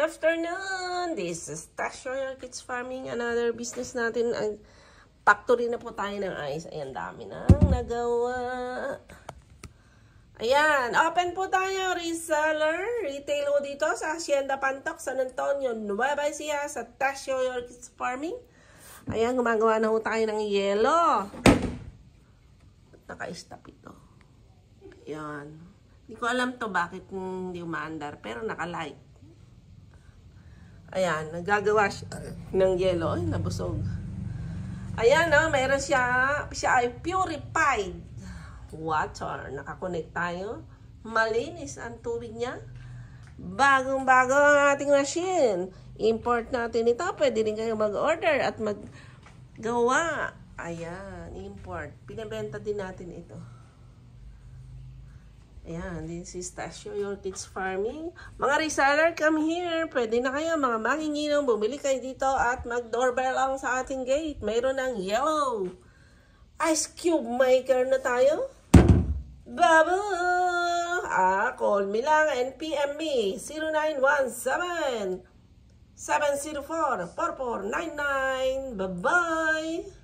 afternoon! This is Tash Royal Kids Farming. Another business natin. Ang factory na po tayo ng ice. Ayan, dami nang nagawa. Ayan, open po tayo. Reseller, retail po dito sa Hacienda Pantoc, San Antonio, Nueva Ecija, sa Tash Royal Kids Farming. Ayan, gumagawa na po tayo ng yelo. Naka-stop ito. Ayan. Hindi ko alam to bakit hindi umaandar, pero naka-light. Ayan, nagagawa siya ng yelo. Ay, nabusog. Ayan, mayroon siya ay purified water. Nakakonect tayo. Malinis ang tubig niya. Bagong-bago ang ating machine. Import natin ito. Pwede rin kayo mag-order at maggawa. Ayan, import. Pinabenta din natin ito. Ayan, this is Tash Royal Kids Farming. Mga reseller, come here. Pwede na kayo, mga manginginom, bumili kayo dito at mag-doorbell lang sa ating gate. Mayroon ng yellow ice cube maker na tayo. Bubble! Call me lang and PM me. 0917-704-4499. Bye-bye!